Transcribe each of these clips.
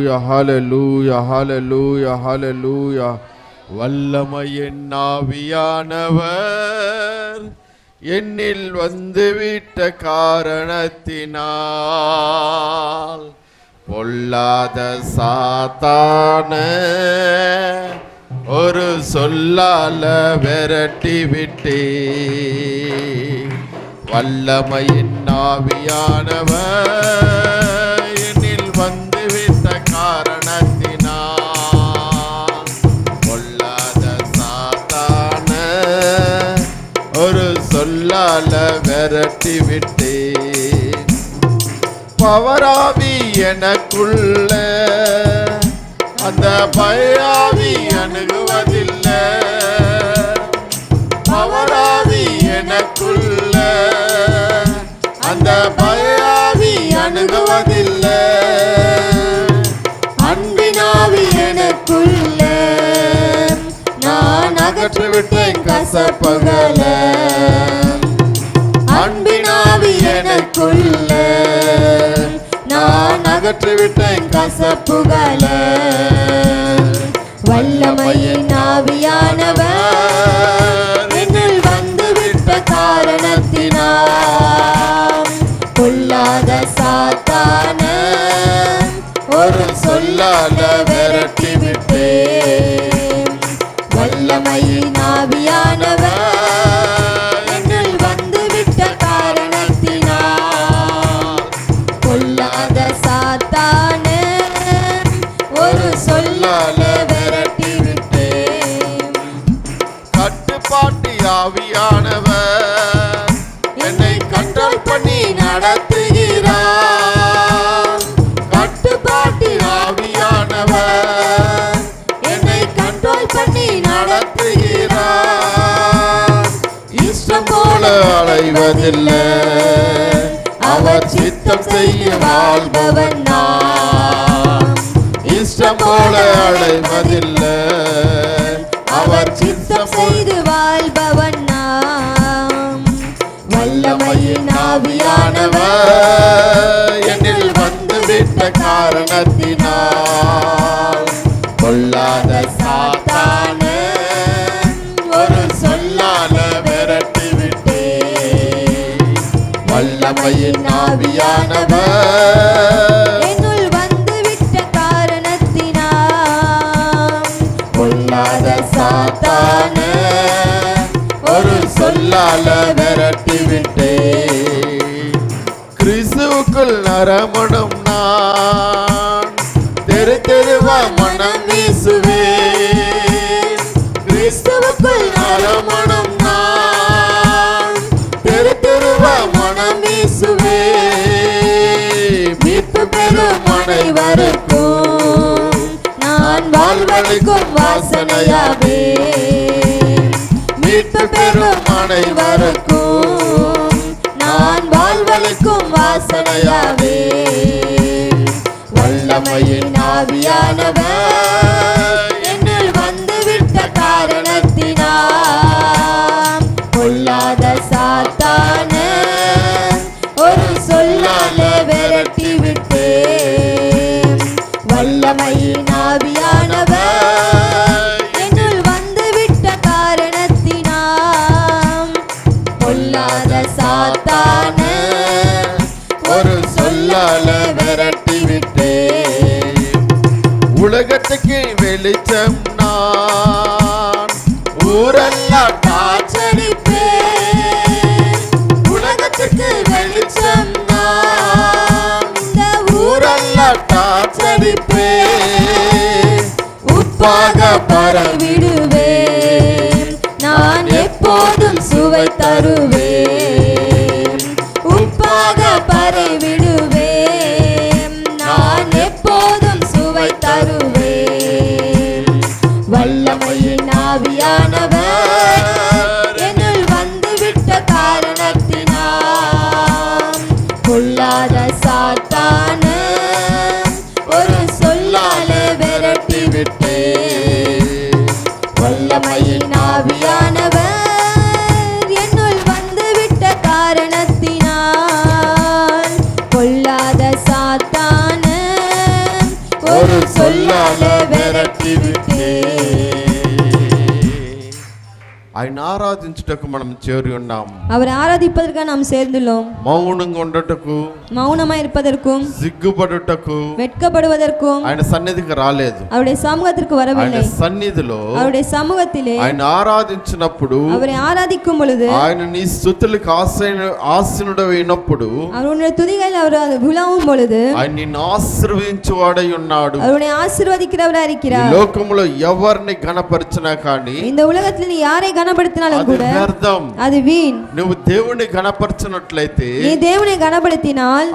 ஹalleluya ஹalleluya ஹalleluya ஹalleluya. வல்லமையின் ஆவியானவர் என்னில் வந்துவிட்ட காரணத்தினால் பொல்லாத சாத்தான ஒரு சொல்லால விரட்டி விட்டே. வல்லமையின் ஆவியானவர் என்னில் வந்துவிட்ட காரணத்தினால் பொல்லாத சாத்தான ஒரு சொல்லால விரட்டி விட்டே. பவராவி எனக்குள்ள அந்த பயாவி அணுகுவதில்லை. பவராவி எனக்குள்ள அந்த பயாவி அணுகுவதில்லை. அன்பினாவி எனக்குள்ள நான் அகற்றிவிட்டேன் கசப்புகள. அன்பினாவி எனக்குள்ள நான் அகற்றிவிட்டேன் கசப்புகள. வல்லமையின் ஆவியானவர் என்னில் வந்துவிட்ட காரணத்தினால் பொல்லாத சாத்தான ஒரு சொல்லால விரட்டி விட்டேன். வல்லமையின் ஆவியானவர் என்னில் வந்துவிட்ட காரணத்தினால் பொல்லாத சாத்தான ஒரு சொல்லால விரட்டி விட்டேன். கட்டுப்பாட்டு ஆவியானவர் என்னை கண்ட்ரோல் பண்ணி நடத்துகிறார். கட்டுப்பாட்டு ஆவியானவர் என்னை கண்ட்ரோல் பண்ணி நடத்துகிறார். இஷ்டம் போல அலைவதில்லை, அவர் சித்தம் செய்ய வாழ்பவன் நான். இஷ்டம் போல அலைவதில்லை, அவர் சித்தம் செய்து வாழ்பவன் நாம். வல்லமையின் ஆவியானவர் என்னில் வந்துவிட்ட காரணத்தினால் பொல்லாத சாத்தான ஒரு சொல்லால விரட்டி விட்டே. வல்லமையின் ஆவியானவர் என்னுள் வந்துவிட்ட காரணத்தினால் பொல்லாத சாத்தான ஒரு சொல்லால விரட்டி விட்டே. கிறிஸ்துவுக்குள் நரமணம் நான் தெரு தெருவா மனம் வீசுவேன். கிறிஸ்துவுக்குள் நரமணம் நான் தெரு தெருவா மனம் வீசுவேன். மீட்பு பெறும் அனைவருக்கும் நான் வாழ்வழிக்கும் வாசனையாவே. மீட்பு பெறும் அனைவருக்கும் நான் வாழ்வழிக்கும் வாசனையாவே. வல்லமையின் ஆவியானவர் என்னில் வந்துவிட்ட காரணத்தினால் பொல்லாத சாத்தான ஒரு சொல்லால விரட்டி விட்டேன். வல்லமையின் ஆவியானவர் என்னில் வந்துவிட்ட காரணத்தினால் பொல்லாத சாத்தான ஒரு சொல்லால விரட்டி விட்டே. உலகத்துக்கு வெளிச்சம் நான் ஊரெல்லாம் காற்றடிப்பேன். உலகத்துக்கு வெளிச்சம் நான் இந்த ஊரெல்லாம் காற்றடிப்பேன். உப்பாக பரவிடுவேன், நான் எப்போதும் சுவை தருவேன். உப்பாக பரவிடுவேன், நான் எப்போதும் சுவை தருவேன். வல்லமையின் ஆவியானவர் என்னில் வந்துவிட்ட காரணத்தினால் பொல்லாத சாத்தான ஒரு சொல்லால விரட்டி விட்டே. வல்லமையின் ஆவியானவர் என்னுள் வந்துவிட்ட காரணத்தினால் ఆయన ఆరాధించుటకు మనం చేరి ఉన్నాం. அவரை ஆராதிப்பதற்காக நாம் சேர்ந்துள்ளோம். మౌనంగా ఉండటకు, மௌனமாய் இருப்பதற்கும், సిగ్గుపడుటకు, வெட்கப்படுவதற்கும் ఆయన సన్నిధికి రాలేదు. அவருடைய சமூகத்திற்கு ఆయన வரவில்லை. సన్నిధిలో அவருடைய சமூகத்திலே ఆయన ఆరాధించినప్పుడు, அவரை ஆராதிக்கும் பொழுது, ఆయన నీ స్తుతులకు ఆసీనుడు అయినప్పుడు, அவருடைய துதிகள் அவர் விழாவும் பொழுது ఆయన నిన్ను ఆశీర్వదించువాడై ఉన్నాడు. அவருடைய ஆசீர்வதிக்கிறவராய் ఈ இருக்கிறார். లోకములో ఎవరిని గణపరిచినా కానీ இந்த உலகத்தில் நீ யாரை கனப்படுத்தினாலும் అది கூட వ్యర్థం. அது வீண். నువ్వు దేవుణ్ణి గణపరచినట్లయితే நீ தேவனை கனப்படுத்தினால்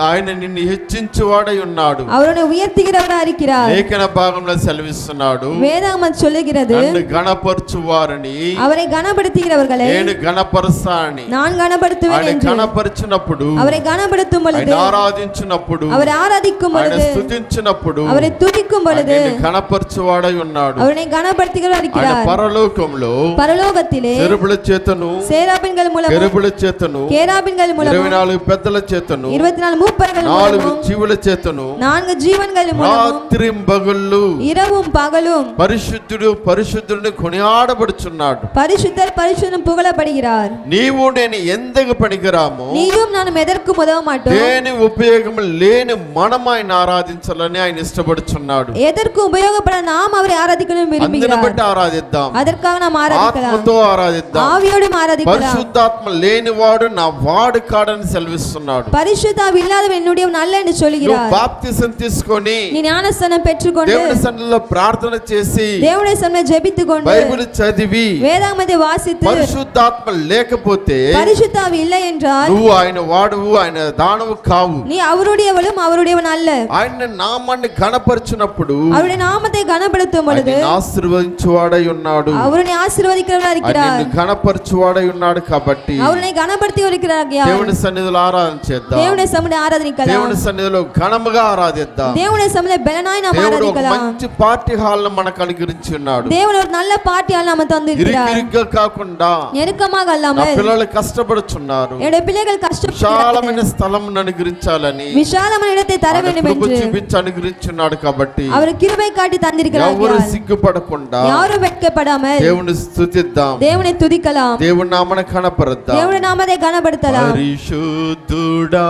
ఆయన నిన్ను హెచ్చించువాడై ఉన్నాడు. அவருடைய உயர்த்துகிறவராய் இருக்கிறார். లేఖన భాగంలో సెలవిస్తున్నాడు, வேதாகமம் சொல்லுகிறது, నన్ను గణపరచువారని அவரை கனப்படுத்துகிறவர்களை నేను గణపరుస్తానని. நான் கனப்படுத்துவேன் ఆయన என்று. గణపరిచినప్పుడు, அவரை கனப்படுத்தும் பொழுது, ఆయన ఆరాధించినప్పుడు, அவரை ஆராதிக்கும் ఆయన பொழுது, స్తుతించినప్పుడు அவரை துதிக்கும் பொழுது గణపరచువాడై ఉన్నాడు. அவரை கனப்படுத்துகிறவராய் ఆయన இருக்கிறார். పరలోకంలో పరలోకத்திலே చెరుబుల చేతను, சேராபின்கள் மூலமும், కెరూబుల చేతను, கேராபின்கள் மூலமும், 24 పెద్దల చేతను, 24 மூப்பர்கள் 4 மூலமும், జీవుల చేతను, 4 జీవన్கள் మూలமும், రాత్రింబగళ్ళు இரவும் பகலும் పరిశుద్ధుడు పరిశుద్ధుడిని కొనియాడబడుచున్నాడు. பரிசுத்தர் பரிசுத்தம் புகழப்படுகிறார். నీవు నేను ఎందుకు పనికిరామో, நீயும் நானும் எதற்கும் உதவ மாட்டோம். దేని ఉపయోగం లేని మనం ఆయన ఆరాధించాలని ఆయన ఇష్టపడుచున్నాడు. எதற்கும் உபயோகப்பட நாம் அவரை ஆராதிக்கணும் అందుని விரும்புகிறார். బట్టి ఆరాధిద్దాం, அதற்காக நாம் ஆராதிக்கலாம், ఆత్మతో ఆరాధిద్దాం. ஆவியோடும் ஆராதிக்கலாம். పరిశుద్ధాత్మ లేనివాడు నా వాడు కాడని సెలవిస్తున్నాడు. பரிசுத்தாவி இல்லாதவன் என்னுடைய நல்ல என்று నువ్వు சொல்கிறார். బాప్తిసం తీసుకొని நீ ஞானஸ்நானம் பெற்றுக்கொண்டு దేవుని సన్నిధిలో ప్రార్థన చేసి தேவனுடைய சமய ஜெபித்துக்கொண்டு బైబిల్ చదివి வேதாகமத்தை வாசித்து పరిశుద్ధాత్మ లేకపోతే பரிசுத்தாவி இல்லை என்றால் నువ్వు ఆయన వాడువు, ఆయన దానవు కావు. நீ அவருடையவளும் அவருடையவன் அல்ல. ఆయన నామాన్ని గణపరిచినప్పుడు அவருடைய நாமத்தை கனப்படுத்தும் பொழுது ఆయన ఆశీర్వదించువాడై ఉన్నాడు. அவருடைய ஆசீர்வதிக்கிறவராய் இருக்கிறார். ఆయన గణపరిచువాడై ఉన్నాడు కాబట్టి அவரை கனப்படுத்தி இருக்கிறார். దేవుని సన్నిధిలో ఆరాధన చేద్దాం. దేవుని సముదాయ ఆరాధించலாம். దేవుని సన్నిధిలో ఘనముగా ఆరాధిద్దాం. దేవుని సముదాయ బలనాయ நாம் దేవుడు ఒక ఆరాధించலாம். మంచి పార్టీ హాల్ మనకు అనుగ్రహించి ఉన్నాడు. దేవుడు ஒரு நல்ல பார்ட்டி ஹால் நமக்கு தந்திருக்கிறார். ఇరుకిరుగ్గా కాకుండా நெருக்கமாக నా அல்லாமல் పిల్లలు కష్టపడుచున్నారు. என்னுடைய பிள்ளைகள் విశాలమైన கஷ்டப்படுகிறார்கள். స్థలం అనుగ్రహించాలని విశాలమైన இடத்தை தர வேண்டும் కృప என்று చూపించి అనుగ్రహించున్నాడు. కాబట్టి அவர் கிருபை காட்டி தந்திருக்கிறார். ఎవరు సిగ్గుపడకుండా யாரும் வெட்கப்படாமல் దేవుని స్తుతిద్దాం, தேவனை துதிக்கலாம், దేవుని నామమును కనపరుద్దాం. దేవుని నామத்தை கனப்படுத்தலாம். పరిశుద్ధుడా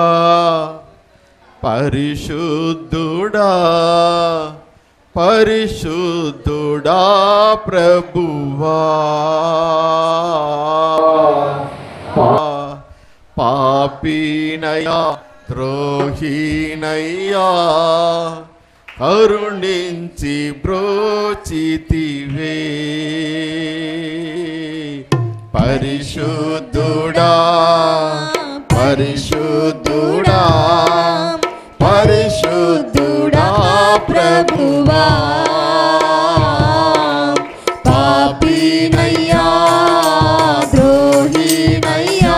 పరిశుద్ధుడా పరిశుద్ధుడా ప్రభువా, పాపినయ్యా ద్రోహినయ్యా కరుణించి బ్రోచితివే. పరిశుద్ధుడా పరిశుద్ధుడా పరిశుద్ధుడా ప్రభువా, పాపినయ్యా ద్రోహినయ్యా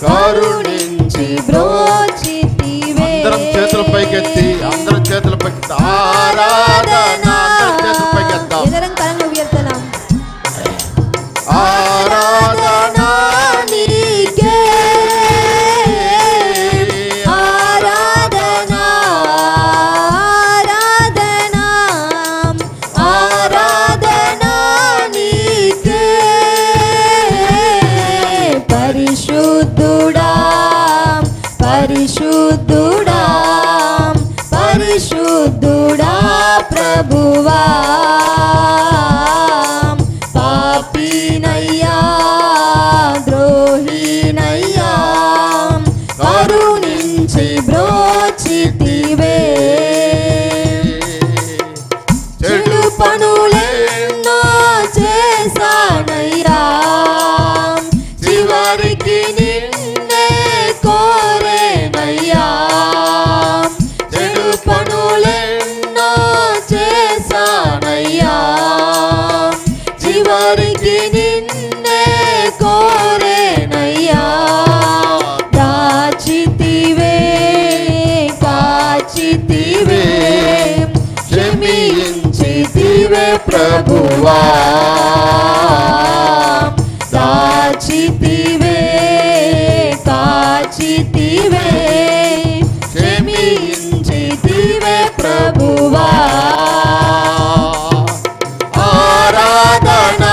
కరుణించి బ్రోచితివే. అందరం చేతుల పైకెత్తి, అందరం చేతుల పైకెత్తి ఆరాధన, అందరం చేతుల పైకెత్తాం. இதரம் கரங்கள் உயர்த்தலாம். ఆరాధన నీకే ఆరాధన, ఆరాధన, ఆరాధన నీకే. పరిశుద్ధుడా పరిశుద్ధుడా పరిశుద్ధుడా ప్రభువా, పాపినయ్యా ద్రోహినయ్యా కరుణించి బ్రోచితివే. చెడు పనులెన్నో చేశానయ్యా, చివరికి నిన్నే కోరేనయ్యా. చెడు పనులెన్నో చేశానయ్యా, చివరికి నిన్నే కోరేనయ్యా. దాచితివే కాచితివే క్షమించితివే ప్రభువా, దాచితివే కాచితివే క్షమించితివే ప్రభువా. ఆరాధన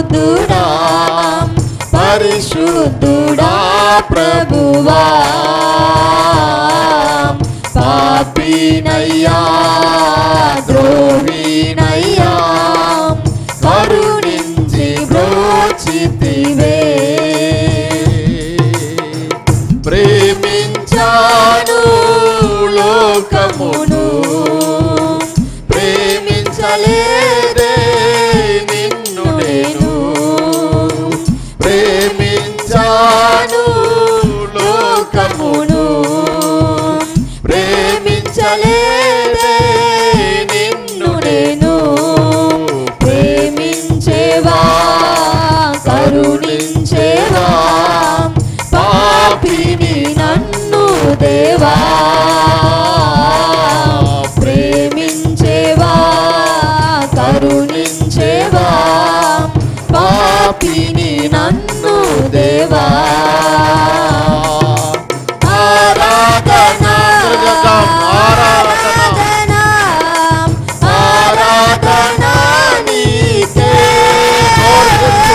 పరిశుద్ధుడా పరిశుద్ధుడా ప్రభువా పాపినయ్యా ద్రోహినయ్యా కరుణించి బ్రోచితివే ప్రేమించాను లోకమును ప్రేమించలేదే నిన్ను నేను ప్రేమించాను లోకమును ప్రేమించలేదే నిన్ను నేను ప్రేమించేవా కరుణించేవా పాపిని నన్ను దేవా ప్రేమించేవా కరుణించేవా పాపిని నన్ను దేవా ఆరాధన ఆరాధన ఆరాధన నీకే ఆరాధన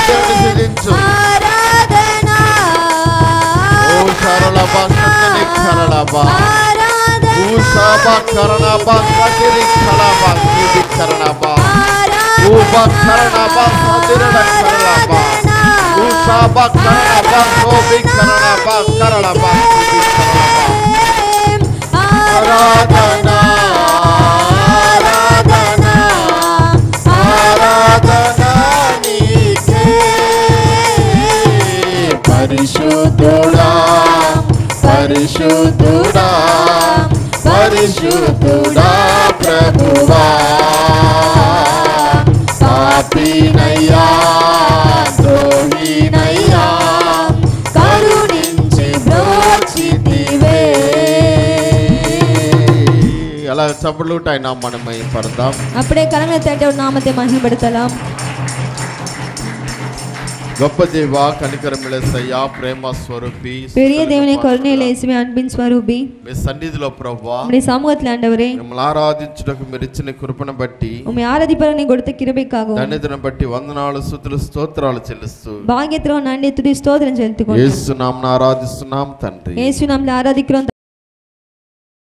పరిశుద్ధుడా పరిశుద్ధుడా పరిశుద్ధుడా ప్రభువా పాపినయ్యా ద్రోహినయ్యా కరుణించి బ్రోచితివే అలా చప్పట్లు ఆయన మనమై పడదాం. அப்படியே கரங்களை தட்டி ஒரு நாமத்தை மகிமைப்படுத்தலாம். గొప్ప దేవా కనికరములసయ్యా ప్రేమ స్వరూపి பெரிய தேவனே கருணையிலே இயேசுவே அன்பின் ஸ்வரூபி మీ సన్నిధిలో ప్రభువా உம்முடைய சமூகத்தில் ஆண்டவரே మిమ్మల్ని ఆరాధించుటకు మీరు ఇచ్చిన కృపను బట్టి உம்மை ஆராதிப்பதற்கு நீ கொடுத்த கிருபைக்காகவும் ధన్యతను బట్టి వందనాలు స్తుతులు స్తోత్రాలు చెల్లిస్తూ பாக்கியத்திற்கு நன்றி துதி ஸ்தோத்திரம் செலுத்திக்கொண்டு యేసు నామమున ఆరాధిస్తున్నాం తండ్రి. இயேசு நாமத்தில் ஆராதிக்கிறோம்.